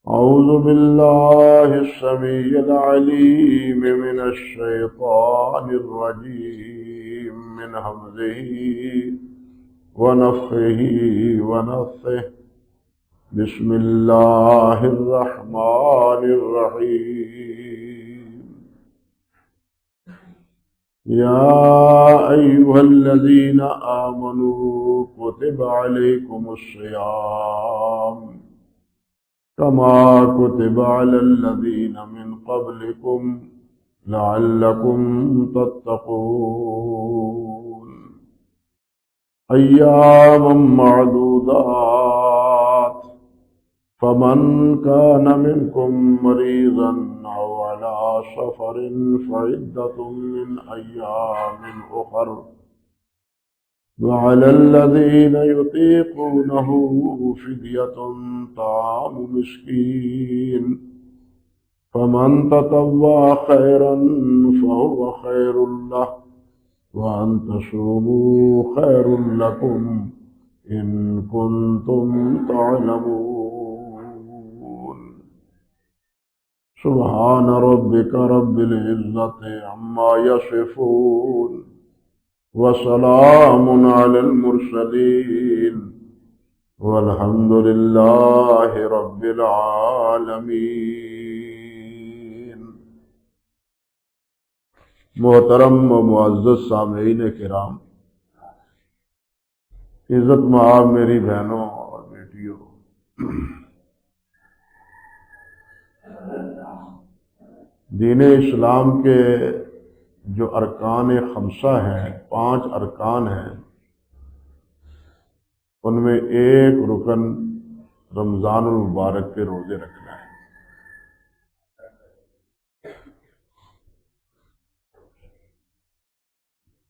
أعوذ بالله السميع العليم من الشيطان الرجيم من همزه ونفخه ونفثه. بسم الله الرحمن الرحيم. يا أيها الذين آمنوا كتب عليكم الصيام كما كتب على الذين من قبلكم لعلكم تتقون. أياما معدودات، فمن كان منكم مريضا أو على سفر فعدة من أيام أخر، وعلى الذين يطيقونه فدية طعام مسكين، فمن تطوع خيرا فهو خير له، وأن تصوموا خير لكم إن كنتم تعلمون. سبحان ربك رب العزة عما يصفون، وسلام على المرسلين، والحمد لله رب العالمين۔ محترم و معزز سامعین کرام، عزت مآب میری بہنوں اور بیٹیوں، دین اسلام کے جو ارکان خمسہ ہیں، 5 ارکان ہیں، ان میں ایک رکن رمضان المبارک کے روزے رکھنا ہے۔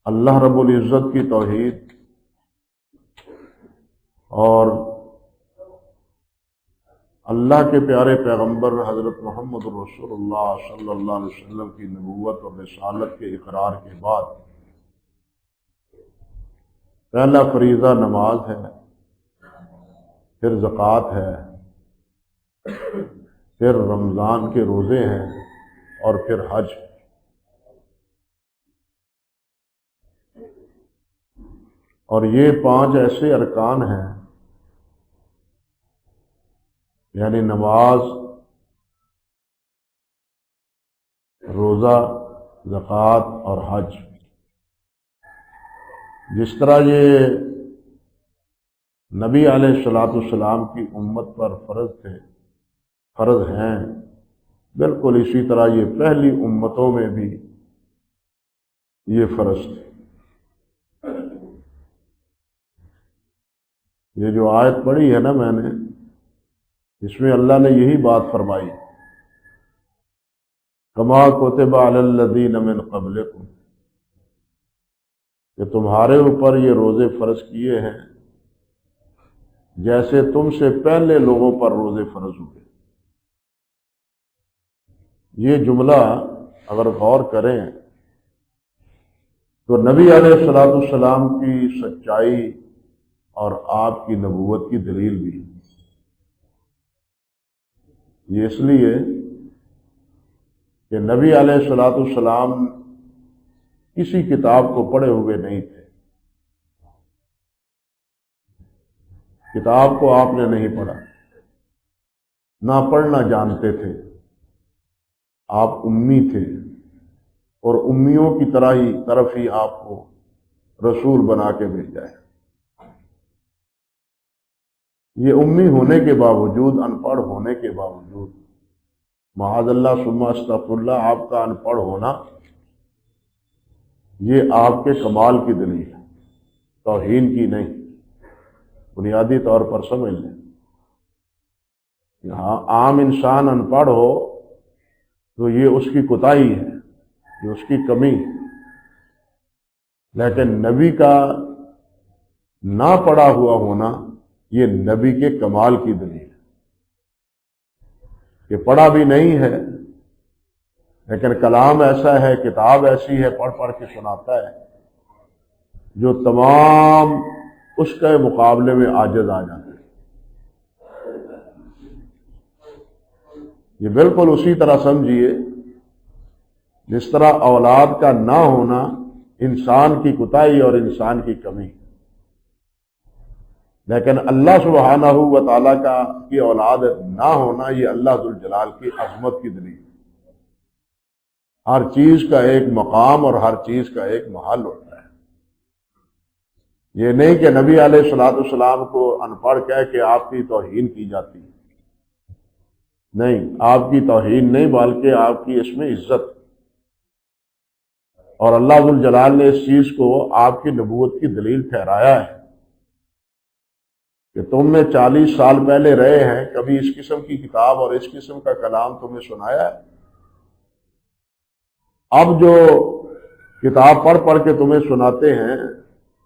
اللہ رب العزت کی توحید اور اللہ کے پیارے پیغمبر حضرت محمد رسول اللہ صلی اللہ علیہ وسلم کی نبوت اور رسالت کے اقرار کے بعد پہلا فریضہ نماز ہے، پھر زکوٰۃ ہے، پھر رمضان کے روزے ہیں، اور پھر حج۔ اور یہ 5 ایسے ارکان ہیں، یعنی نماز، روزہ، زکوٰۃ اور حج۔ جس طرح یہ نبی علیہ الصلوۃ والسلام کی امت پر فرض ہیں، بالکل اسی طرح یہ پہلی امتوں میں بھی یہ فرض تھے۔ یہ جو آیت پڑھی ہے نا میں نے، اس میں اللہ نے یہی بات فرمائی، کما کتب علی الذین من قبلکم، کہ تمہارے اوپر یہ روزے فرض کیے ہیں جیسے تم سے پہلے لوگوں پر روزے فرض ہوئے۔ یہ جملہ اگر غور کریں تو نبی علیہ الصلوۃ والسلام کی سچائی اور آپ کی نبوت کی دلیل بھی ہے۔ یہ اس لیے کہ نبی علیہ الصلوۃ والسلام کسی کتاب کو پڑھے ہوئے نہیں تھے، کتاب کو آپ نے نہیں پڑھا، نہ پڑھنا جانتے تھے، آپ امی تھے، اور امیوں کی طرف ہی آپ کو رسول بنا کے بھیجا ہے۔ یہ امی ہونے کے باوجود، ان پڑھ ہونے کے باوجود، معاذ اللہ ثم استغفر اللہ، آپ کا ان پڑھ ہونا یہ آپ کے کمال کی دلیل ہے، توہین کی نہیں۔ بنیادی طور پر سمجھ لیں، ہاں عام انسان ان پڑھ ہو تو یہ اس کی کوتاہی ہے، یہ اس کی کمی ہے، لیکن نبی کا نہ پڑھا ہوا ہونا یہ نبی کے کمال کی دلیل ہے کہ پڑھا بھی نہیں ہے لیکن کلام ایسا ہے، کتاب ایسی ہے، پڑھ پڑھ کے سناتا ہے جو تمام اس کے مقابلے میں عاجز آ جاتے ہیں۔ یہ بالکل اسی طرح سمجھیے جس طرح اولاد کا نہ ہونا انسان کی کوتاہی اور انسان کی کمی، لیکن اللہ سبحانہ و تعالیٰ کی اولاد نہ ہونا یہ اللہ ذوالجلال کی عظمت کی دلیل۔ ہر چیز کا ایک مقام اور ہر چیز کا ایک محل ہوتا ہے۔ یہ نہیں کہ نبی علیہ الصلوۃ والسلام کو ان پڑھ کہہ کے آپ کی توہین کی جاتی ہے، نہیں، آپ کی توہین نہیں بلکہ آپ کی اس میں عزت، اور اللہ ذوالجلال نے اس چیز کو آپ کی نبوت کی دلیل ٹھہرایا ہے کہ تم نے 40 سال پہلے رہے ہیں، کبھی اس قسم کی کتاب اور اس قسم کا کلام تمہیں سنایا ہے؟ اب جو کتاب پڑھ پڑھ کے تمہیں سناتے ہیں،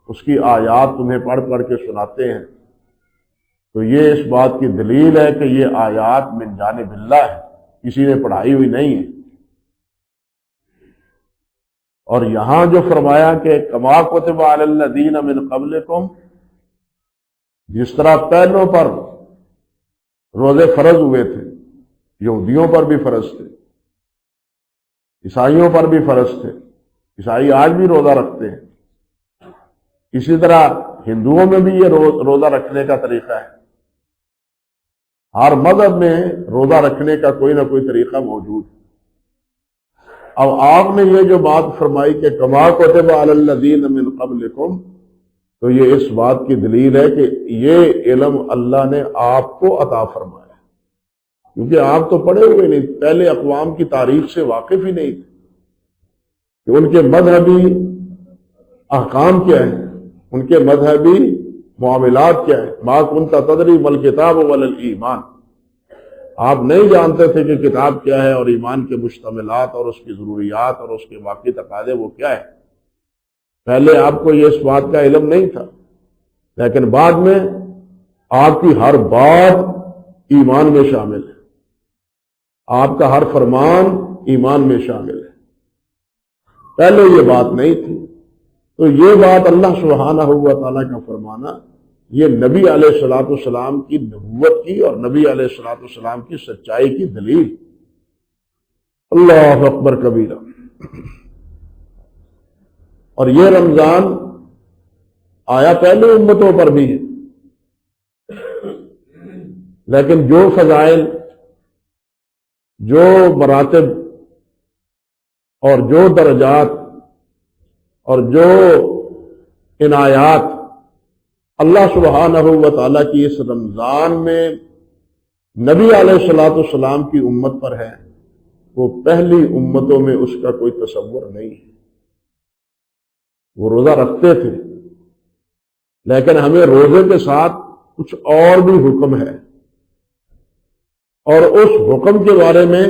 اس کی آیات تمہیں پڑھ پڑھ کے سناتے ہیں، تو یہ اس بات کی دلیل ہے کہ یہ آیات من جانب اللہ ہے، کسی نے پڑھائی ہوئی نہیں ہے۔ اور یہاں جو فرمایا کہ کما کتب علی الذین من قبلکم، جس طرح پہلوں پر روزے فرض ہوئے تھے، یہودیوں پر بھی فرض تھے، عیسائیوں پر بھی فرض تھے، عیسائی آج بھی روزہ رکھتے ہیں، اسی طرح ہندوؤں میں بھی یہ روزہ رکھنے کا طریقہ ہے۔ ہر مذہب میں روزہ رکھنے کا کوئی نہ کوئی طریقہ موجود ہے۔ اب آپ نے یہ جو بات فرمائی کہ کما کتب علی الذین من قبلکم، تو یہ اس بات کی دلیل ہے کہ یہ علم اللہ نے آپ کو عطا فرمایا، کیونکہ آپ تو پڑھے ہوئے نہیں، پہلے اقوام کی تاریخ سے واقف ہی نہیں تھے کہ ان کے مذہبی احکام کیا ہیں، ان کے مذہبی معاملات کیا ہیں۔ ما کنت تدری ما الکتاب ولا الایمان، آپ نہیں جانتے تھے کہ کتاب کیا ہے اور ایمان کے مشتملات اور اس کی ضروریات اور اس کے واقعی تقاضے وہ کیا ہے۔ پہلے آپ کو یہ اس بات کا علم نہیں تھا، لیکن بعد میں آپ کی ہر بات ایمان میں شامل ہے، آپ کا ہر فرمان ایمان میں شامل ہے، پہلے یہ بات نہیں تھی۔ تو یہ بات اللہ سبحانہ و تعالیٰ کا فرمانا، یہ نبی علیہ الصلوۃ والسلام کی نبوت کی اور نبی علیہ الصلوۃ والسلام کی سچائی کی دلیل۔ اللہ اکبر کبیرہ۔ اور یہ رمضان آیا پہلے امتوں پر بھی ہے، لیکن جو فضائل، جو مراتب اور جو درجات اور جو عنایات اللہ سبحانہ و تعالیٰ کی اس رمضان میں نبی علیہ الصلوۃ والسلام کی امت پر ہے، وہ پہلی امتوں میں اس کا کوئی تصور نہیں ہے۔ وہ روزہ رکھتے تھے، لیکن ہمیں روزے کے ساتھ کچھ اور بھی حکم ہے، اور اس حکم کے بارے میں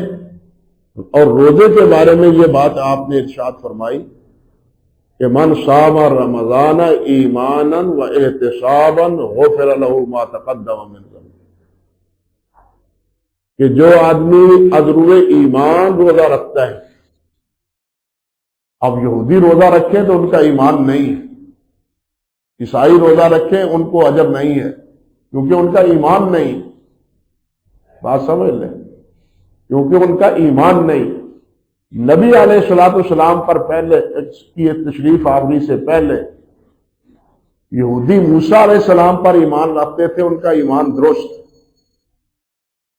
اور روزے کے بارے میں یہ بات آپ نے ارشاد فرمائی کہ من صام رمضان ایمانا و احتسابا غفر له ما تقدم من ذنبه، کہ جو آدمی از روئے ایمان روزہ رکھتا ہے، اب یہودی روزہ رکھیں تو ان کا ایمان نہیں ہے، عیسائی روزہ رکھیں ان کو اجر نہیں ہے، کیونکہ ان کا ایمان نہیں ہے۔ بات سمجھ لیں، کیونکہ ان کا ایمان نہیں۔ نبی علیہ الصلوۃ والسلام پر پہلے کی تشریف آوری سے پہلے یہودی موسیٰ علیہ السلام پر ایمان رکھتے تھے، ان کا ایمان درست۔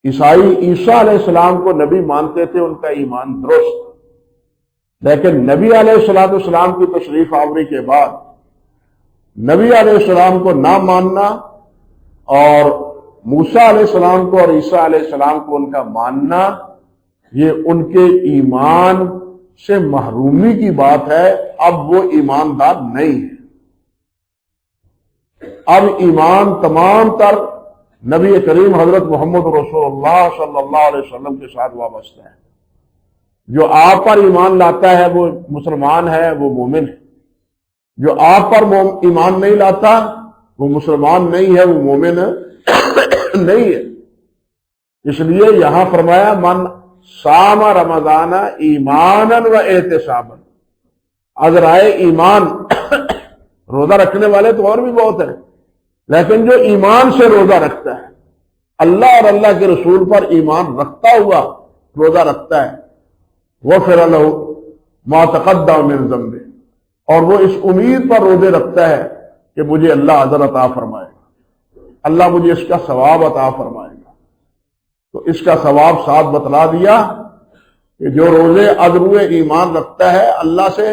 عیسائی عیسیٰ علیہ السلام کو نبی مانتے تھے، ان کا ایمان درست۔ لیکن نبی علیہ الصلوۃ والسلام کی تشریف آوری کے بعد نبی علیہ السلام کو نہ ماننا اور موسیٰ علیہ السلام کو اور عیسیٰ علیہ السلام کو ان کا ماننا، یہ ان کے ایمان سے محرومی کی بات ہے۔ اب وہ ایماندار نہیں ہے۔ اب ایمان تمام تر نبی کریم حضرت محمد رسول اللہ صلی اللہ علیہ وسلم کے ساتھ وابستہ ہے۔ جو آپ پر ایمان لاتا ہے وہ مسلمان ہے، وہ مومن ہے۔ جو آپ پر ایمان نہیں لاتا وہ مسلمان نہیں ہے، وہ مومن نہیں ہے۔ اس لیے یہاں فرمایا من صام رمضان ایمانا و احتسابا، اگر آئے ایمان، روزہ رکھنے والے تو اور بھی بہت ہیں، لیکن جو ایمان سے روزہ رکھتا ہے، اللہ اور اللہ کے رسول پر ایمان رکھتا ہوا روزہ رکھتا ہے، غفر لہ ما تقدم من ذنبہ، اور وہ اس امید پر روزے رکھتا ہے کہ مجھے اللہ اجر عطا فرمائے گا، اللہ مجھے اس کا ثواب عطا فرمائے گا۔ تو اس کا ثواب ساتھ بتلا دیا کہ جو روزے ازرو ایمان رکھتا ہے اللہ سے،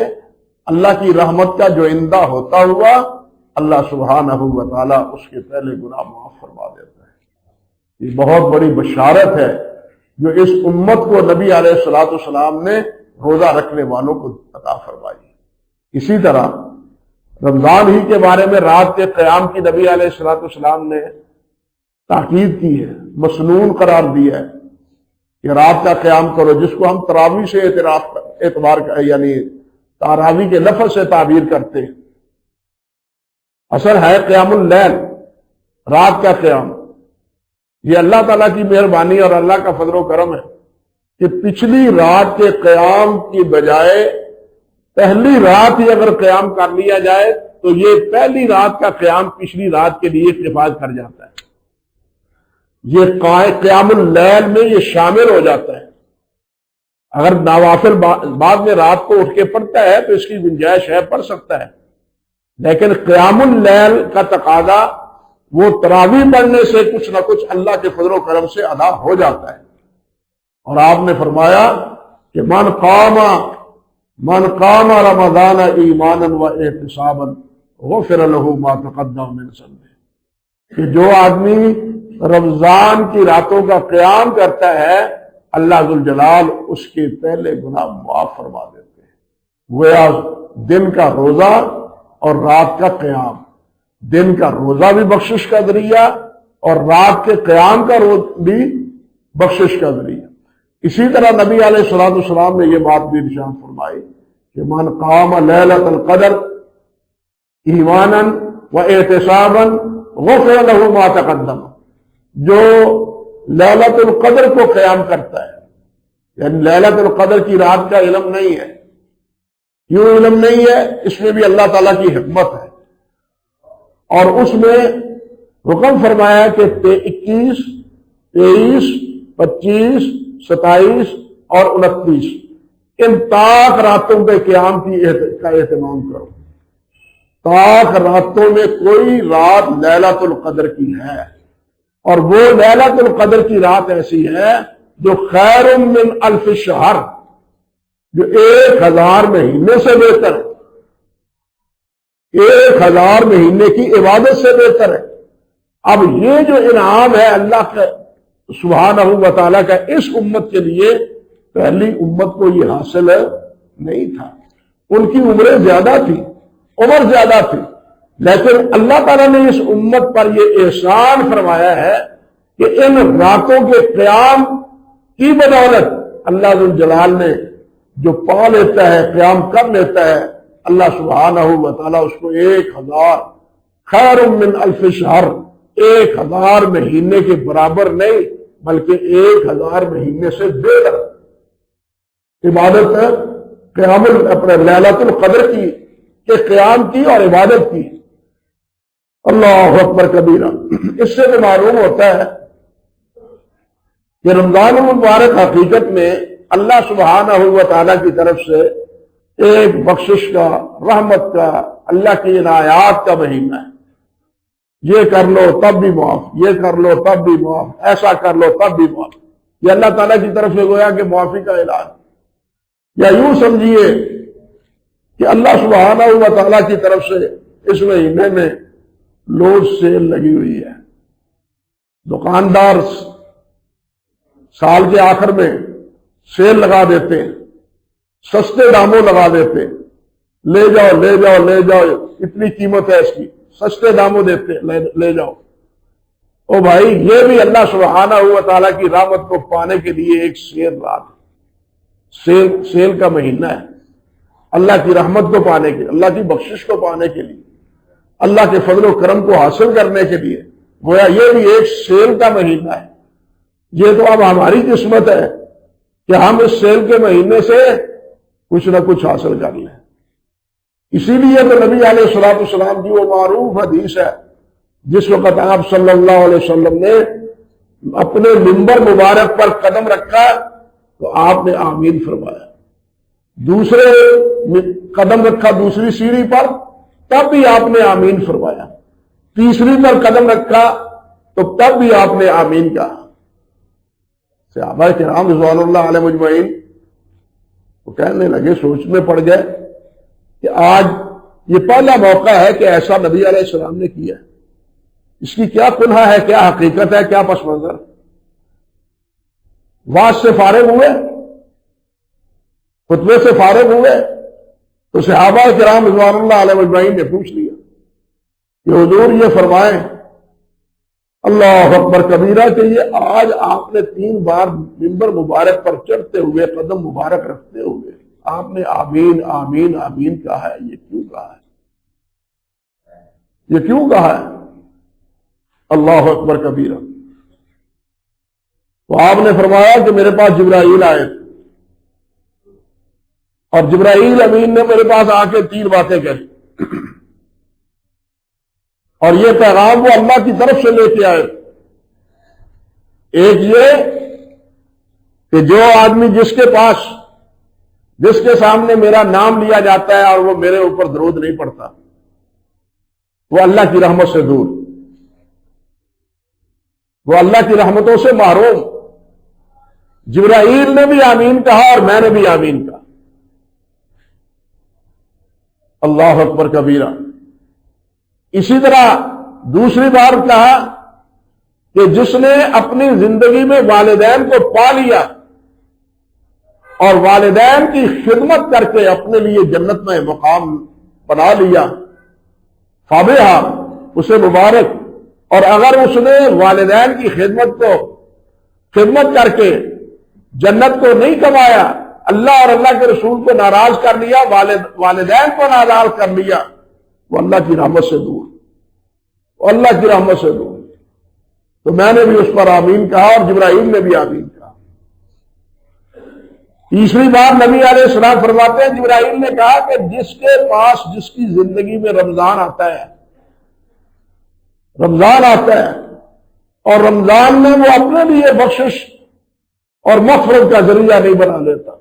اللہ کی رحمت کا جو آئندہ ہوتا ہوا اللہ سبحانہ و تعالیٰ اس کے پہلے گناہ معاف فرما دیتا ہے۔ یہ بہت بڑی بشارت ہے جو اس امت کو نبی علیہ الصلوۃ والسلام نے روزہ رکھنے والوں کو عطا فرمائی۔ اسی طرح رمضان ہی کے بارے میں رات کے قیام کی نبی علیہ الصلوۃ والسلام نے تاکید کی ہے، مسنون قرار دیا ہے کہ رات کا قیام کرو، جس کو ہم تراویح سے اعتبار یعنی تراویح کے لفظ سے تعبیر کرتے ہیں۔ اصل ہے قیام اللیل، رات کا قیام۔ یہ اللہ تعالیٰ کی مہربانی اور اللہ کا فضل و کرم ہے کہ پچھلی رات کے قیام کی بجائے پہلی رات ہی اگر قیام کر لیا جائے تو یہ پہلی رات کا قیام پچھلی رات کے لیے کفایت کر جاتا ہے۔ یہ قیام اللیل میں یہ شامل ہو جاتا ہے۔ اگر نوافل بعد میں رات کو اٹھ کے پڑھتا ہے تو اس کی گنجائش ہے، پڑھ سکتا ہے، لیکن قیام اللیل کا تقاضا وہ تراویح پڑھنے سے کچھ نہ کچھ اللہ کے فضل و کرم سے ادا ہو جاتا ہے۔ اور آپ نے فرمایا کہ من قام رمضان ایمانا و احتسابا غفر له ما تقدم من ذنبه، کہ جو آدمی رمضان کی راتوں کا قیام کرتا ہے اللہ ذوالجلال اس کے پہلے گناہ معاف فرما دیتے ہیں۔ گویا دن کا روزہ اور رات کا قیام، دن کا روزہ بھی بخشش کا ذریعہ اور رات کے قیام کا بھی بخشش کا ذریعہ۔ اسی طرح نبی علیہ الصلوۃ والسلام نے یہ بات بھی ارشاد فرمائی کہ من قام لیلۃ القدر ایمانا و احتسابا غفر له ما تقدم، جو لیلۃ القدر کو قیام کرتا ہے، یعنی لیلۃ القدر کی رات کا علم نہیں ہے۔ کیوں علم نہیں ہے؟ اس میں بھی اللہ تعالیٰ کی حکمت ہے، اور اس میں حکم فرمایا کہ 21، 23، 25، 27 اور 29 ان طاق راتوں کے قیام کا اہتمام کرو۔ طاق راتوں میں کوئی رات لیلۃ القدر کی ہے، اور وہ لیلۃ القدر کی رات ایسی ہے جو خیر من الف شہر، جو 1000 مہینے سے بہتر ہے، 1000 مہینے کی عبادت سے بہتر ہے۔ اب یہ جو انعام ہے اللہ کا سبحانہ و تعالیٰ کا اس امت کے لیے، پہلی امت کو یہ حاصل نہیں تھا۔ ان کی عمریں زیادہ تھی، عمر زیادہ تھی، لیکن اللہ تعالیٰ نے اس امت پر یہ احسان فرمایا ہے کہ ان راتوں کے قیام کی بدولت اللہ ذوالجلال نے جو پا لیتا ہے، قیام کر لیتا ہے، اللہ سبحانہ و تعالیٰ اس کو 1000 خیر من الف شہر، 1000 مہینے کے برابر نہیں بلکہ 1000 مہینے سے بہتر عبادت قیام اپنے لیلۃ القدر کی کے قیام کی اور عبادت کی۔ اللہ اکبر کبیرہ۔ اس سے بھی معلوم ہوتا ہے کہ رمضان المبارک حقیقت میں اللہ سبحانہ و تعالیٰ کی طرف سے ایک بخشش کا، رحمت کا، اللہ کی عنایات کا مہینہ ہے۔ یہ کر لو تب بھی معاف، یہ کر لو تب بھی معاف، ایسا کر لو تب بھی معاف۔ یہ اللہ تعالیٰ کی طرف سے گویا کہ معافی کا اعلان، یا یوں سمجھیے کہ اللہ سبحانہ و تعالیٰ کی طرف سے اس مہینے میں لوڈ سیل لگی ہوئی ہے۔ دکاندار سال کے آخر میں سیل لگا دیتے ہیں، سستے داموں لگا دیتے ہیں، لے جاؤ لے جاؤ لے جاؤ، اتنی قیمت ہے اس کی، سستے داموں دیتے ہیں، لے جاؤ۔ او بھائی، یہ بھی اللہ سبحانہ و تعالیٰ کی رحمت کو پانے کے لیے ایک سیل رات ہے، سیل کا مہینہ ہے، اللہ کی رحمت کو پانے کے لیے، اللہ کی بخشش کو پانے کے لیے، اللہ کے فضل و کرم کو حاصل کرنے کے لیے، گویا یہ بھی ایک سیل کا مہینہ ہے۔ یہ تو اب ہماری قسمت ہے کہ ہم اس سیل کے مہینے سے کچھ نہ کچھ حاصل کر لیں۔ اسی لیے تو نبی علیہ الصلوۃ والسلام کی وہ معروف حدیث ہے جس وقت آپ صلی اللہ علیہ وسلم نے اپنے منبر مبارک پر قدم رکھا تو آپ نے آمین فرمایا، دوسرے قدم رکھا دوسری سیڑھی پر تب بھی آپ نے آمین فرمایا، تیسری پر قدم رکھا تو تب بھی آپ نے آمین کہا۔ صحابہ کرام رضوان اللہ علیہ مجمعین وہ کہنے لگے، سوچنے پڑ گئے کہ آج یہ پہلا موقع ہے کہ ایسا نبی علیہ السلام نے کیا، اس کی کیا کنہا ہے، کیا حقیقت ہے، کیا پس منظر۔ واز سے فارغ ہوئے، خطبے سے فارغ ہوئے تو صحابہ کرام رضوان اللہ علیہ مجمعین نے پوچھ لیا کہ حضور یہ فرمائیں اللہ اکبر کبیرہ کہ یہ آج آپ نے 3 بار منبر مبارک پر چڑھتے ہوئے قدم مبارک رکھتے ہوئے آپ نے آمین آمین آمین کہا ہے، یہ کیوں کہا ہے، یہ کیوں کہا ہے؟ اللہ اکبر کبیرہ۔ تو آپ نے فرمایا کہ میرے پاس جبرائیل آئے تھے اور جبرائیل امین نے میرے پاس آ کے 3 باتیں کہی، اور یہ پیغام وہ اللہ کی طرف سے لے کے آئے۔ ایک یہ کہ جو آدمی جس کے سامنے میرا نام لیا جاتا ہے اور وہ میرے اوپر درود نہیں پڑتا وہ اللہ کی رحمت سے دور، وہ اللہ کی رحمتوں سے محروم۔ جبرائیل نے بھی آمین کہا اور میں نے بھی آمین کہا۔ اللہ اکبر کبیرہ۔ اسی طرح دوسری بار کہا کہ جس نے اپنی زندگی میں والدین کو پا لیا اور والدین کی خدمت کر کے اپنے لیے جنت میں مقام بنا لیا، فابہا، اسے مبارک۔ اور اگر اس نے والدین کی خدمت کر کے جنت کو نہیں کمایا، اللہ اور اللہ کے رسول کو ناراض کر لیا، والدین کو ناراض کر لیا، وہ اللہ کی رحمت سے دور، وہ اللہ کی رحمت سے دور۔ تو میں نے بھی اس پر آمین کہا اور جبرائیل نے بھی آمین کہا۔ تیسری بار نبی علیہ السلام فرماتے ہیں جبرائیل نے کہا کہ جس کے پاس جس کی زندگی میں رمضان آتا ہے اور رمضان میں وہ اپنے لیے بخشش اور مغفرت کا ذریعہ نہیں بنا لیتا،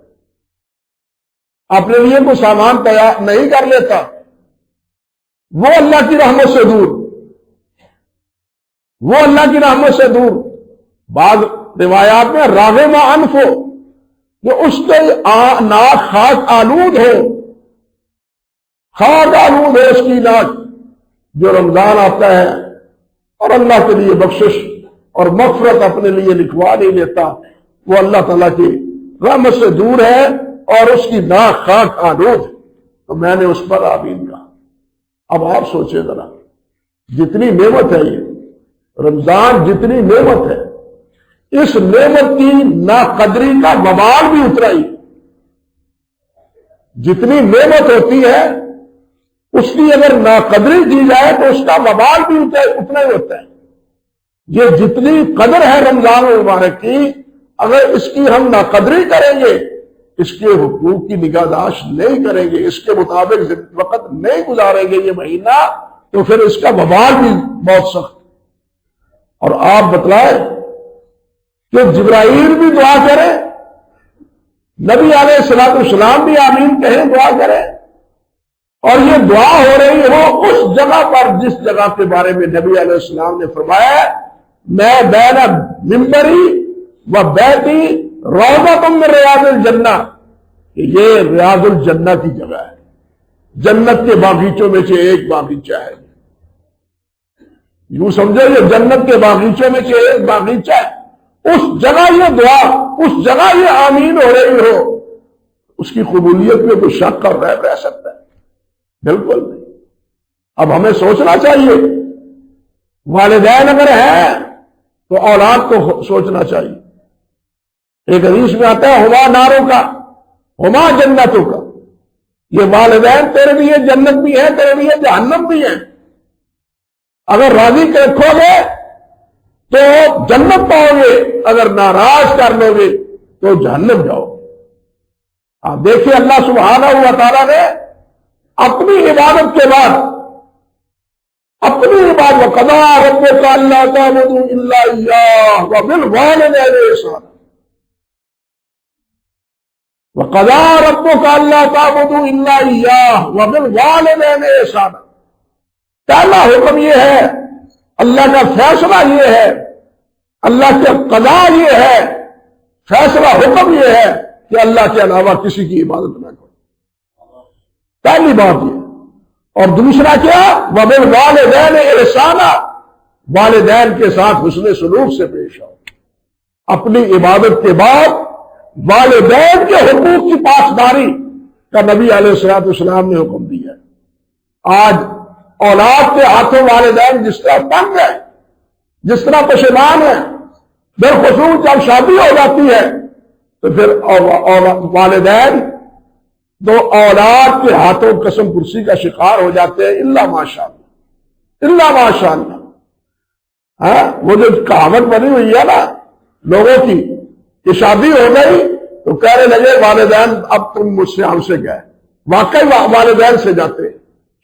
اپنے لیے کوئی سامان تیار نہیں کر لیتا، وہ اللہ کی رحمت سے دور، وہ اللہ کی رحمت سے دور۔ بعض روایات میں راغم انف ہو، کہ اس کے ناک خاک آلود ہو، خاک آلود ہے اس کی ناک، جو رمضان آتا ہے اور اللہ کے لیے بخشش اور مغفرت اپنے لیے لکھوا نہیں لیتا، وہ اللہ تعالیٰ کی رحمت سے دور ہے اور اس کی ناک خاک آلود ہے۔ تو میں نے اس پر آمین کہا۔ اب آپ سوچیں ذرا، جتنی نعمت ہے یہ رمضان، جتنی نعمت ہے، اس نعمت کی ناقدری کا وبال بھی اترا ہی۔ جتنی نعمت ہوتی ہے اس کی اگر ناقدری کی جائے تو اس کا وبال بھی اتنا ہی ہوتا ہے۔ یہ جتنی قدر ہے رمضان المبارک کی، اگر اس کی ہم ناقدری کریں گے، اس کے حقوق کی نگہداشت نہیں کریں گے، اس کے مطابق وقت نہیں گزاریں گے یہ مہینہ، تو پھر اس کا وبال بھی بہت سخت۔ اور آپ بتلائیں کہ جبرائیل بھی دعا کرے، نبی علیہ السلام بھی آمین کہیں، دعا کرے، اور یہ دعا ہو رہی ہو اس جگہ پر جس جگہ کے بارے میں نبی علیہ السلام نے فرمایا میں بین ممبری و بیتی روضۃ من ریاض الجنہ، کہ یہ ریاض الجنہ کی جگہ ہے، جنت کے باغیچوں میں سے ایک باغیچہ ہے۔ یوں سمجھو یہ جنت کے باغیچوں میں سے ایک باغیچہ ہے، اس جگہ یہ دعا، اس جگہ یہ آمین ہو رہی ہو، اس کی قبولیت میں کوئی شک اور ریب رہ سکتا ہے؟ بالکل نہیں۔ اب ہمیں سوچنا چاہیے، والدین اگر ہیں تو اولاد کو سوچنا چاہیے۔ ایک حدیث میں آتا ہے ہما ناروں کا ہما جنتوں کا، یہ والدین تیرے لیے جنت بھی ہے، تیرے لیے جہنم بھی ہے۔ اگر راضی رکھو گے تو جنت پاؤ گے، اگر ناراض کر لو گے تو جہنم جاؤ گے۔ آپ دیکھیے اللہ سبحانہ و تعالیٰ نے اپنی عبادت کے بعد اپنی عبادت وقضا ربک الا تعبدوا الا اياه وبالوالدین احسانا وقضا ربک الا تعبدوا الا اياه وبالوالدین احسانا. پہلا حکم یہ ہے، اللہ کا فیصلہ یہ ہے، اللہ کے قضا یہ ہے، فیصلہ حکم یہ ہے کہ اللہ کے علاوہ کسی کی عبادت نہ کرو. پہلی بات یہ. اور دوسرا کیا؟ وبالوالدین احسانا، والدین کے ساتھ حسن سلوک سے پیش آؤ. اپنی عبادت کے بعد والدین کے حقوق کی پاسداری کا نبی علیہ الصلوۃ والسلام نے حکم دیا ہے. آج اولاد کے ہاتھوں والدین جس طرح تنگ ہے، جس طرح پشیمان ہے، بالخصوص جب شادی ہو جاتی ہے تو پھر والدین تو اولاد کے ہاتھوں قسم کرسی کا شکار ہو جاتے ہیں، الا ماشاءاللہ، الا ماشاءاللہ. ہاں، وہ جو کہاوت بنی ہوئی ہے نا لوگوں کی کہ شادی ہو گئی تو کہنے لگے والدین اب تم مجھ سے ہم سے گئے. واقعی والدین سے جاتے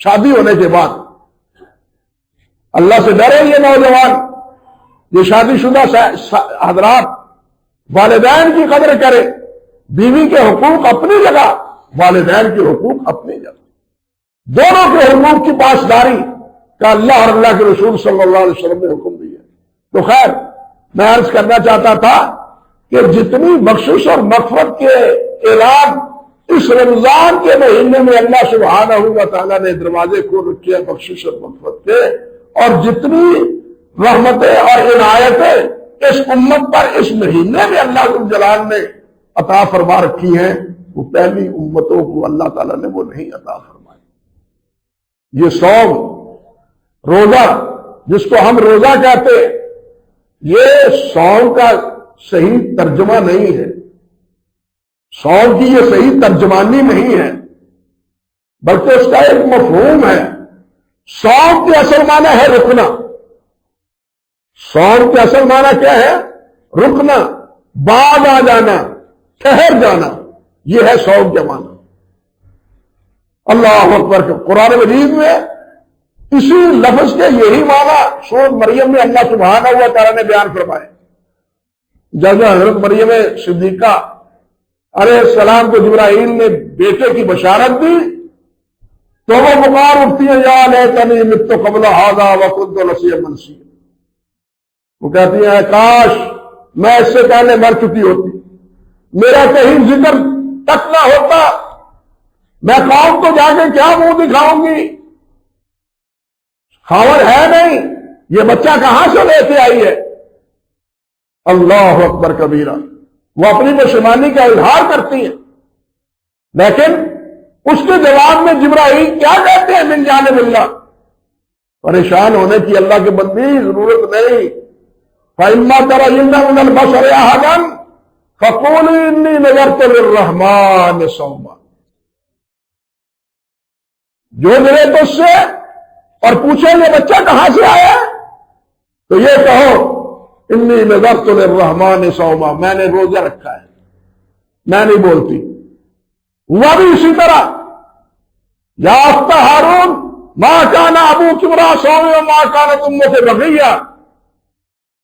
شادی ہونے کے بعد. اللہ سے ڈرے یہ نوجوان، یہ شادی شدہ حضرات، والدین کی قدر کرے. بیوی کے حقوق اپنی جگہ، والدین کے حقوق اپنی جگہ، دونوں کے حقوق کی پاسداری کا اللہ اور اللہ کے رسول صلی اللہ علیہ وسلم نے حکم دیا. تو خیر، میں عرض کرنا چاہتا تھا کہ جتنی بخشش اور مغفرت کے اعلان اس رمضان کے مہینے میں اللہ سبحانہ و تعالیٰ نے دروازے کھول رکھے ہیں بخشش اور مغفرت کے، اور جتنی رحمتیں اور عنایتیں اس امت پر اس مہینے میں اللہ ذو الجلال نے عطا فرما رکھی ہیں، وہ پہلی امتوں کو اللہ تعالیٰ نے وہ نہیں عطا فرمائی. یہ صوم، روزہ جس کو ہم روزہ کہتے ہیں، یہ صوم کا صحیح ترجمہ نہیں ہے، صوم کی یہ صحیح ترجمانی نہیں ہے، بلکہ اس کا ایک مفہوم ہے. صوم کے اصل معنی ہے رکنا. صوم کے اصل معنی کیا ہے؟ رکنا، بعد آ جانا، ٹھہر جانا، یہ ہے صوم کا معنی. اللہ اکبر. قرآن مجید میں اسی لفظ کے یہی معنی سورۃ مریم میں اللہ سبحانہ و تعالیٰ نے بیان فرمائے. جب حضرت مریم صدیقہ علیہ السلام کو جبرائیل نے بیٹے کی بشارت دی تو وہ پکار اٹھتی ہیں، یا لیتنی مت قبل ھذا وکنت نسیا منسیا. وہ کہتی ہیں کاش میں اس سے پہلے مر چکی ہوتی، میرا کہیں ذکر تک نہ ہوتا، میں قوم کو جا کے کیا منہ دکھاؤں گی، خاور ہے نہیں، یہ بچہ کہاں سے لے کے آئی ہے. اللہ اکبر کبیرہ. وہ اپنی پشیمانی کا اظہار کرتی ہیں، لیکن اس کے جواب میں جبرائیل کیا کہتے ہیں؟ من جانب اللہ. پریشان ہونے کی اللہ کے بندی ضرورت نہیں. فَإِمَّا تَرَيِنَّ مِنَ الْبَشَرِ أَحَدًا فَقُولِي إِنِّي نَذَرْتُ لِلرَّحْمَٰنِ صَوْمًا. جو ملے تو اس سے اور پوچھیں یہ بچہ کہاں سے آیا تو یہ کہو انی نذرت للرحمن صوما، میں نے روزہ رکھا ہے، میں نہیں بولتی. ہوا بھی اسی طرح، یا اخت ہارون ما کان ابوک امرأ سوء وما کانت امک بغیہ.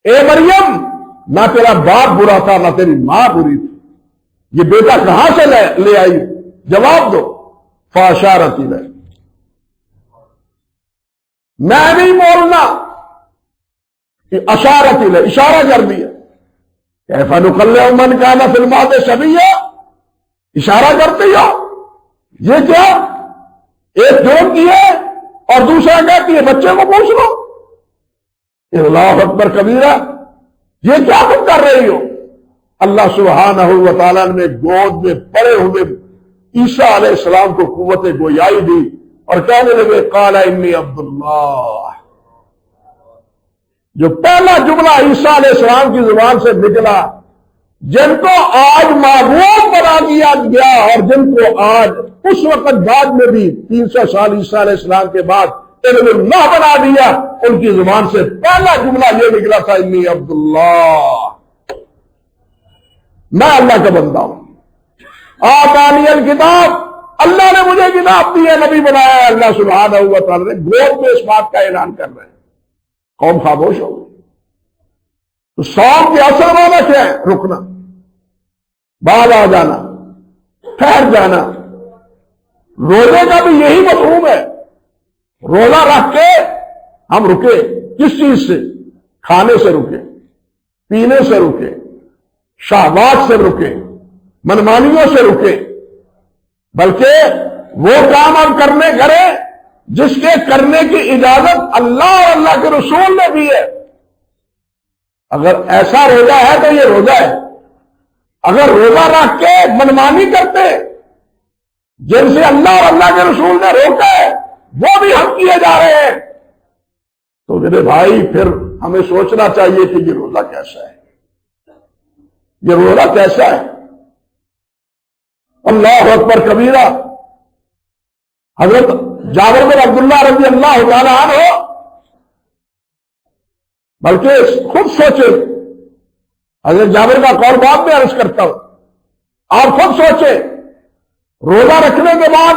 اے مریم، نہ تیرا باپ برا تھا نہ تیری ماں بری تھی، یہ بیٹا کہاں سے لے آئی؟ جواب دو. فاشارت الیہ، میں نہیں بولنا. اشارت الیہ، اشارہ کر دیا. کیف نکلم من کان فی المہد صبیا، اشارہ کرتے ہو. یہ کیا؟ ایک جوڑ کی ہے اور دوسرا کہتی ہے بچے کو پوچھ لو. اللہ اکبر کبیرہ. یہ کیا تم کر رہی ہو؟ اللہ سبحانہ و تعالیٰ نے گود میں پڑے ہوئے عیسیٰ علیہ السلام کو قوت گویائی دی اور کہنے لگے قال انی عبداللہ. جو پہلا جملہ عیسیٰ علیہ السلام کی زبان سے نکلا، جن کو آج معبود بنا دیا گیا اور جن کو آج اس وقت بعد میں بھی 300 سال عیسیٰ علیہ السلام کے بعد علم اللہ بنا دیا، ان کی زبان سے پہلا جملہ یہ نکلا تھا انی عبداللہ، میں اللہ کا بندہ ہوں. آتانی الکتاب، اللہ نے مجھے کتاب دی ہے، نبی بنایا ہے، اللہ سبحانہ و تعالیٰ نے گود میں اس بات کا اعلان کر رہے ہیں، قوم خاموش ہو گئی۔ تو صوم کے اصل معنی کیا ہے؟ رکنا، بعد آ جانا، ٹھہر جانا۔ روزے کا بھی یہی مفہوم ہے، روزہ رکھ کے ہم رکے، کس چیز سے؟ کھانے سے رکے، پینے سے رکے، شہوات سے رکے، منمانیوں سے رکے، بلکہ وہ کام ہم کریں جس کے کرنے کی اجازت اللہ اور اللہ کے رسول نے دی ہے۔ اگر ایسا روزہ ہے تو یہ روزہ ہے۔ اگر روزہ رکھ کے منمانی کرتے جن سے اللہ اور اللہ کے رسول نے روکا ہے وہ بھی ہم کیے جا رہے ہیں، تو میرے بھائی پھر ہمیں سوچنا چاہیے کہ یہ روزہ کیسا ہے، یہ روزہ کیسا ہے۔ اللہ اکبر کبیرہ۔ حضرت جابر بن عبداللہ رضی اللہ تعالیٰ عنہ بلکہ خود سوچے، حضرت جابر کا قول بعد میں عرض کرتا ہوں، آپ خود سوچے روزہ رکھنے کے بعد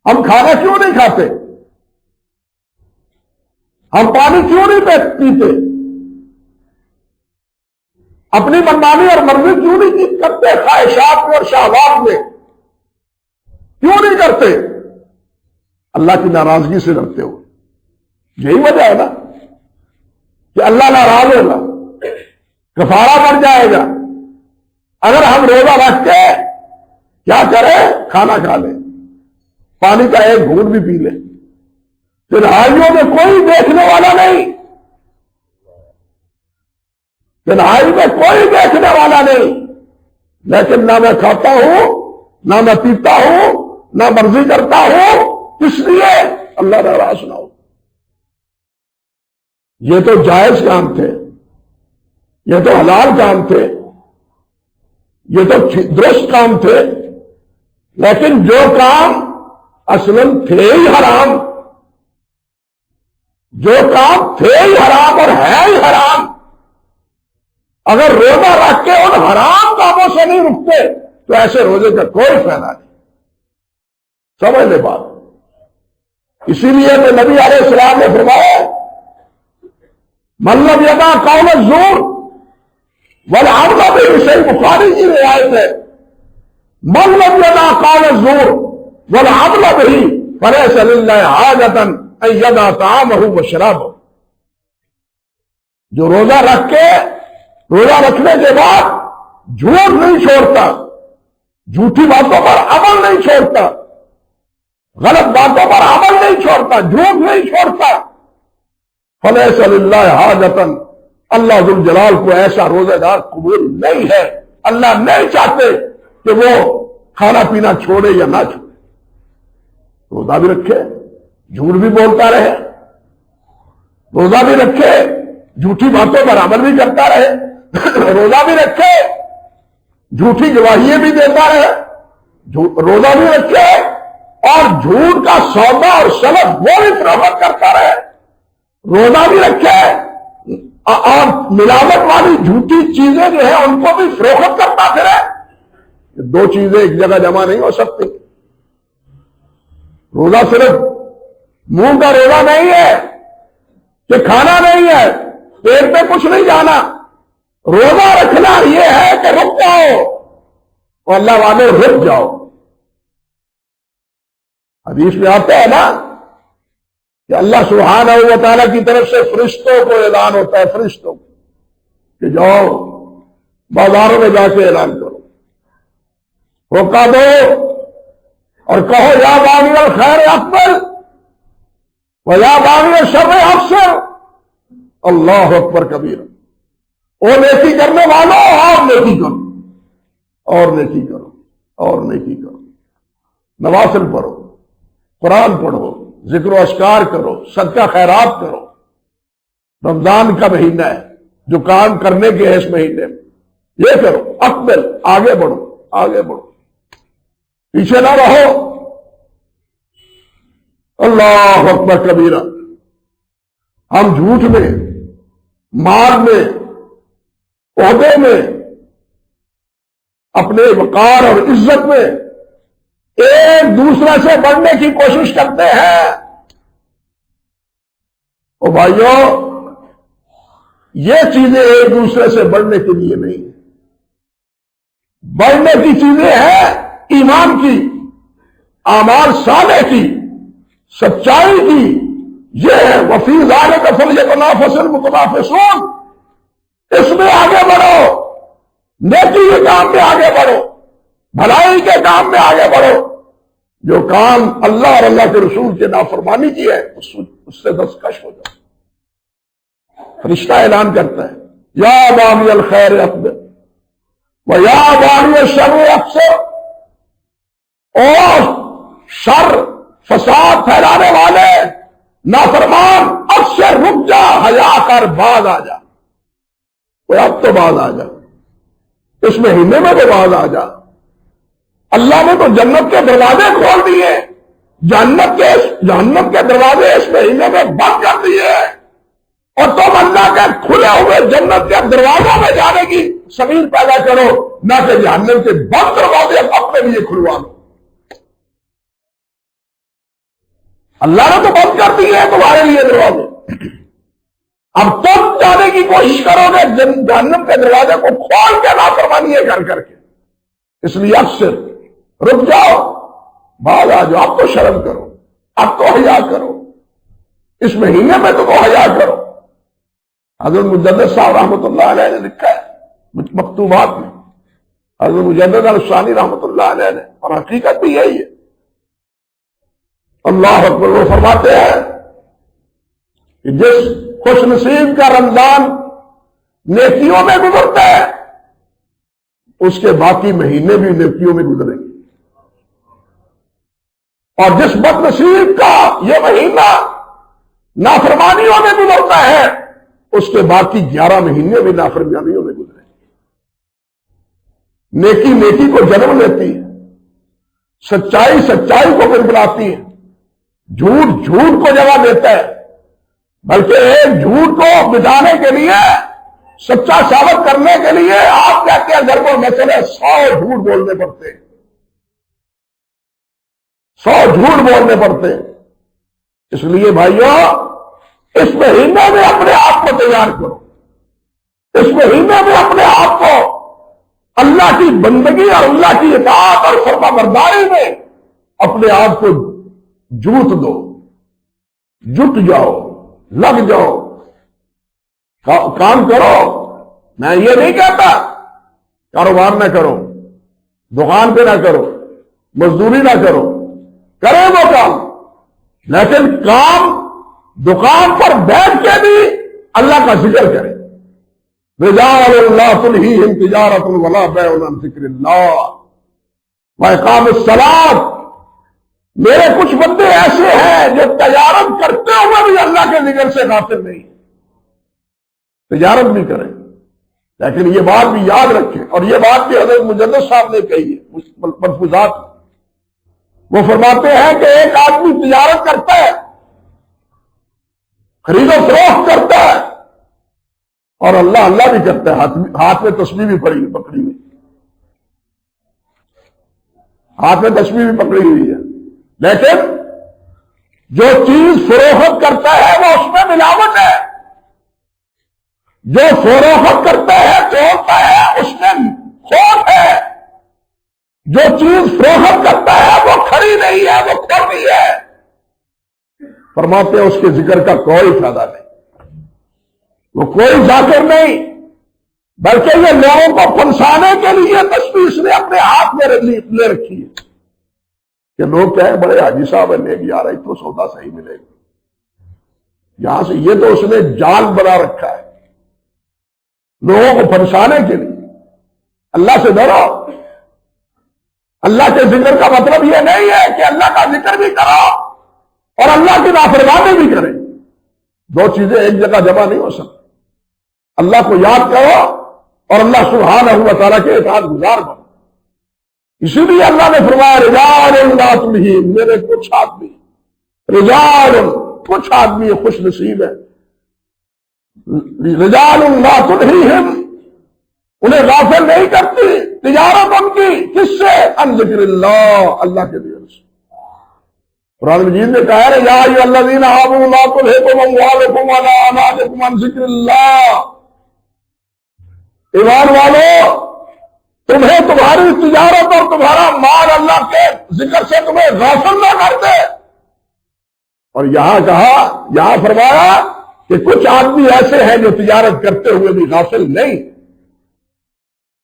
ہم کھانا کیوں نہیں کھاتے، ہم پانی کیوں نہیں پیتے، اپنی منمانی اور مرضی کیوں نہیں کرتے، خواہشات میں اور شہوات میں کیوں نہیں کرتے؟ اللہ کی ناراضگی سے ڈرتے ہو۔ یہی وجہ ہے نا کہ اللہ ناراض ہوگا، کفارہ پڑ جائے گا اگر ہم روزہ رکھ کے کیا کریں، کھانا کھا لیں، پانی کا ایک گھونٹ بھی پی لیں، تنہائیوں میں کوئی دیکھنے والا نہیں، تنہائی میں کوئی دیکھنے والا نہیں، لیکن نہ میں کھاتا ہوں، نہ میں پیتا ہوں، نہ مرضی کرتا ہوں، اس لیے اللہ ناراض نہ ہو۔ یہ تو جائز کام تھے، یہ تو حلال کام تھے، یہ تو درست کام تھے، لیکن جو کام اصلاً تھے ہی حرام، جو کام تھے ہی حرام اور ہے ہی حرام، اگر روزہ رکھ کے ان حرام کاموں سے نہیں رکتے تو ایسے روزے کا کوئی فائدہ نہیں۔ سمجھ لے بات۔ اسی لیے تو نبی علیہ السلام نے فرمایا من لم یدع قول الزور والعمل به، صحیح بخاری کی روایت ہے، من لم یدع قول الزور والعمل به فلیس للہ حاجۃ ان یدع طعامہ وشرابہ۔ جو روزہ رکھ کے، روزہ رکھنے کے بعد جھوٹ نہیں چھوڑتا، جھوٹی باتوں پر عمل نہیں چھوڑتا، غلط باتوں پر عمل نہیں چھوڑتا، جھوٹ نہیں چھوڑتا، فلیس للہ حاجۃ، اللہ ذو الجلال کو ایسا روزہ دار قبول نہیں ہے۔ اللہ نہیں چاہتے کہ وہ کھانا پینا چھوڑے یا نہ چھوڑے، روزہ بھی رکھے، جھوٹ بھی بولتا رہے، روزہ بھی رکھے، جھوٹی باتوں پر عمل بھی کرتا رہے، روزہ بھی رکھے، جھوٹی گواہیاں بھی دیتا رہے، روزہ بھی رکھے اور جھوٹ کا سودا اور سلف وہ بھی فروخت کرتا رہے، روزہ بھی رکھے اور ملاوٹ والی جھوٹی چیزیں جو ہیں ان کو بھی فروخت کرتا پھرے۔ دو چیزیں ایک جگہ جمع نہیں ہو سکتی۔ روزہ صرف منہ کا روزہ نہیں ہے کہ کھانا نہیں ہے، پیٹ میں کچھ نہیں جانا، روزہ رکھنا یہ ہے کہ رک جاؤ اور اللہ والے رک جاؤ۔ حدیث میں آتا ہے نا کہ اللہ سبحانہ و تعالیٰ کی طرف سے فرشتوں کو اعلان ہوتا ہے، فرشتوں کو، کہ جاؤ بازاروں میں جا کے اعلان کرو، روکا دو اور کہو یا باغی الخیر اقبل و یا باغی الشر افسر، اللہ اکبر کبیر، او نیکی کرنے والوں اور نیکی کرو، اور نیکی کرو، اور نیکی کرو، نوافل پڑھو، قرآن پڑھو، ذکر و اذکار کرو، صدقہ خیرات کرو۔ رمضان کا مہینہ ہے، جو کام کرنے کے ہے اس مہینے میں یہ کرو، اقبل، آگے بڑھو، آگے بڑھو، پیچھے نہ رہو۔ اللہ اکبر کبیرہ۔ ہم جھوٹ میں، مال میں، عہدے میں، اپنے وقار اور عزت میں ایک دوسرے سے بڑھنے کی کوشش کرتے ہیں. او بھائیوں، یہ چیزیں ایک دوسرے سے بڑھنے کے لیے نہیں ہیں. بڑھنے کی چیزیں ہیں ایمان کی، اعمال صالح کی، سچائی کی. یہ ہے وفی ذالک فلیتنافس المتنافسون. اس میں آگے بڑھو، نیکی کے کام میں آگے بڑھو، بھلائی کے کام میں آگے بڑھو. جو کام اللہ اور اللہ کے رسول کے نافرمانی کی ہے اس سے دستکش ہو جاؤ. فرشتہ اعلان کرتا ہے یا باغی الخیر اقبل و یا باغی الشر اقصر. اور شر فساد پھیلانے والے نافرمان اکثر رک جا، حیا کر، باز آ جا. کوئی اب تو باز آ جا، اس مہینے میں تو باز آ جا. اللہ نے تو جنت کے دروازے کھول دیے، جہنم کے دروازے اس مہینے میں بند کر دیے، اور تم اللہ کے کھلے ہوئے جنت کے دروازوں میں جانے کی سبیل پیدا کرو، نہ کہ جہنم کے بند دروازے اپنے لیے کھلوا لو. اللہ نے تو بند کر دیے ہیں تمہارے لیے دروازے. اب تم جانے کی کوشش کرو گے جہنم کے دروازے کو کھول کے نافرمانیاں کر کے. اس لیے اکثر رک جاؤ، باز آ جاؤ. اب تو شرم کرو، اب تو حیا کرو، اس مہینے میں تو حیا کرو. حضرت مجدد صاحب رحمۃ اللہ علیہ نے لکھا ہے مکتوبات میں، حضرت مجدد الثانی رحمۃ اللہ علیہ نے، اور حقیقت بھی یہی ہے. اللہ اکبر. وہ فرماتے ہیں کہ جس خوش نصیب کا رمضان نیکیوں میں گزرتا ہے اس کے باقی مہینے بھی نیکیوں میں گزریں گے، اور جس بد نصیب کا یہ مہینہ نافرمانیوں میں گزرتا ہے اس کے باقی 11 مہینے بھی نافرمانیوں میں گزریں گے. نیکی نیکی کو جنم لیتی ہے، سچائی سچائی کو پھر بلاتی ہے، جھوٹ جھوٹ کو جگہ دیتا ہے. بلکہ ایک جھوٹ کو مٹانے کے لیے، سچا ثابت کرنے کے لیے آپ کہتے ہیں گھر کو مسئلے 100 جھوٹ بولنے پڑتے ہیں، 100 جھوٹ بولنے پڑتے ہیں. اس لیے بھائیوں، اس مہینے میں اپنے آپ کو تیار کرو. اس مہینے میں اپنے آپ کو اللہ کی بندگی اور اللہ کی اطاعت اور فرما برداری میں اپنے آپ کو جوت دو، جٹ جاؤ، لگ جاؤ، کام کرو. میں یہ نہیں کہتا کاروبار نہ کرو، دکان پہ نہ کرو، مزدوری نہ کرو، کرے وہ کام، لیکن کام دکان پر بیٹھ کے بھی اللہ کا ذکر کرے. رجال لا تلہیہم تجارۃ ولا بیع عن ذکر اللہ واقام الصلاۃ. میرے کچھ بندے ایسے ہیں جو تجارت کرتے ہوئے بھی اللہ کے ذکر سے غافل نہیں، تجارت بھی کریں، لیکن یہ بات بھی یاد رکھیں. اور یہ بات بھی حضرت مجدد صاحب نے کہی ہے ملفوظات میں. وہ فرماتے ہیں کہ ایک آدمی تجارت کرتا ہے، خرید و فروخت کرتا ہے، اور اللہ اللہ بھی کرتا ہے، ہاتھ میں تسبیح بھی پکڑی ہوئی، ہاتھ میں تسبیح بھی پکڑی ہوئی ہے. لیکن جو چیز فروخت کرتا ہے وہ اس میں ملاوٹ ہے، جو فروخت کرتا ہے توڑتا ہے اس میں کھوٹ ہے، جو چیز فروخت کرتا ہے وہ کھڑی نہیں ہے، وہ کھوٹی ہے. فرماتے ہیں اس کے ذکر کا کوئی فائدہ نہیں، وہ کوئی ذاکر نہیں، بلکہ یہ لوگوں کو پھنسانے کے لیے تسبیح اس نے اپنے ہاتھ میں لے رکھی ہے کہ لوگ کہیں بڑے حاجی صاحب لے گیا رہا تو سودا صحیح ملے گا. یہاں سے یہ تو اس نے جال بنا رکھا ہے لوگوں کو پھنسانے کے لیے. اللہ سے ڈرو. اللہ کے ذکر کا مطلب یہ نہیں ہے کہ اللہ کا ذکر بھی کرو اور اللہ کی نافرمانی بھی کرے. دو چیزیں ایک جگہ جمع نہیں ہو سکتی. اللہ کو یاد کرو اور اللہ سبحانہ و تعالیٰ کے اطاعت گزار بنو. اسی لیے اللہ نے فرمایا رجال لا تلہیہم، میرے کچھ آدمی، رجال کچھ آدمی خوش نصیب ہے، رجال لا تلہیہم، انہیں غافل نہیں کرتی تجارت ان کی کس سے؟ عن ذکر اللہ، اللہ کے ذکر سے۔ قرآن مجید نے کہا ہے یا ایھا الذین آمنوا لا تلھکم اموالکم ولا اولادکم عن ذکر اللہ، ایمان والو تمہیں تمہاری تجارت اور تمہارا مال اللہ کے ذکر سے تمہیں غافل نہ کر دے۔ اور یہاں کہا، یہاں فرمایا کہ کچھ آدمی ایسے ہیں جو تجارت کرتے ہوئے بھی غافل نہیں۔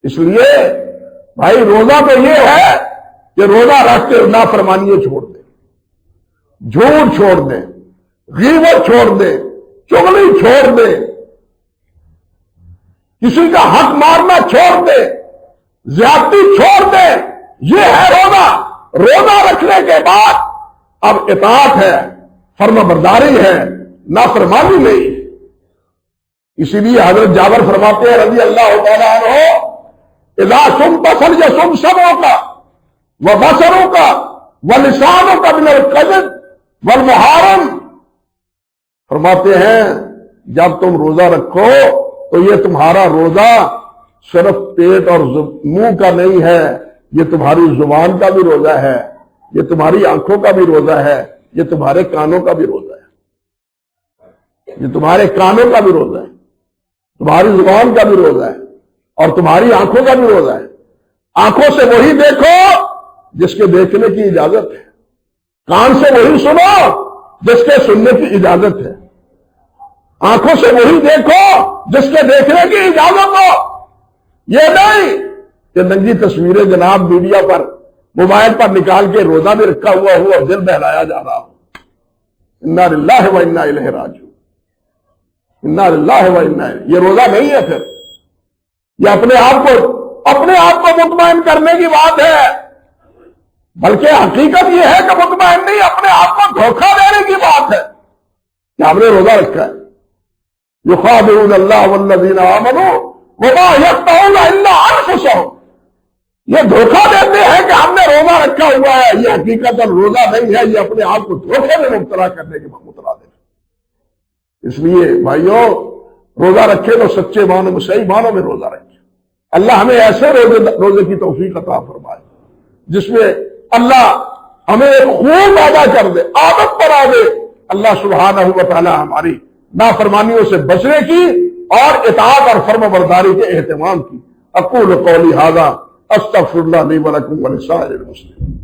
اس لیے بھائی روزہ تو یہ ہے کہ روزہ رکھ کے نافرمانیاں چھوڑ دیں، جھوٹ چھوڑ دیں، غیبت چھوڑ دیں، چغلی چھوڑ دیں، کسی کا حق مارنا چھوڑ دیں، زیادتی چھوڑ دیں۔ یہ ہے روزہ۔ روزہ رکھنے کے بعد اب اطاعت ہے، فرما برداری ہے، نافرمانی نہیں۔ اسی لیے حضرت جابر فرماتے ہیں رضی اللہ تعالیٰ عنہ اذا صمت فلیصم سمعک وبصرک ولسانک من الکذب والمحارم، فرماتے ہیں جب تم روزہ رکھو تو یہ تمہارا روزہ صرف پیٹ اور منہ کا نہیں ہے، یہ تمہاری زبان کا بھی روزہ ہے، یہ تمہاری آنکھوں کا بھی روزہ ہے، یہ تمہارے کانوں کا بھی روزہ ہے، یہ تمہارے کانوں کا بھی روزہ ہے، تمہاری زبان کا بھی روزہ ہے، اور تمہاری آنکھوں کا بھی روزہ ہے۔ آنکھوں سے وہی دیکھو جس کے دیکھنے کی اجازت ہے، کان سے وہی سنو جس کے سننے کی اجازت ہے، آنکھوں سے وہی دیکھو جس کے دیکھنے کی اجازت ہو۔ یہ نہیں کہ ننگی تصویریں جناب میڈیا پر موبائل پر نکال کے روزہ بھی رکھا ہوا ہو اور دل بہلایا جا رہا ہو۔ انا للہ و انا الیہ راجعون، انا للہ و انا الیہ، یہ روزہ نہیں ہے۔ پھر یہ اپنے آپ کو مطمئن کرنے کی بات ہے، بلکہ حقیقت یہ ہے کہ مطمئن نہیں، اپنے آپ کو دھوکہ دینے کی بات ہے کہ ہم نے روزہ رکھا ہے۔ یخادعون اللہ والذین آمنوا وما یخدعون الا انفسهم، یہ دھوکہ دیتے ہیں کہ ہم نے روزہ رکھا ہوا ہے، یہ حقیقت روزہ نہیں ہے، یہ اپنے آپ کو دھوکے میں مبتلا کرنے کے مترادف ہے۔ اس لیے بھائیوں روزہ رکھے تو سچے معنوں میں، صحیح معنوں میں روزہ رکھے۔ اللہ ہمیں ایسے روزے کی توفیق عطا فرمائے جس میں اللہ ہمیں ایک خوب پیدا کر دے، عادت بنا دے، اللہ سبحانہ و تعالی ہماری نافرمانیوں سے بچنے کی اور اطاعت اور فرما برداری کے اہتمام کی۔ اقول قولی ھذا استغفر اللہ لی ولکم ولسائر المسلمین۔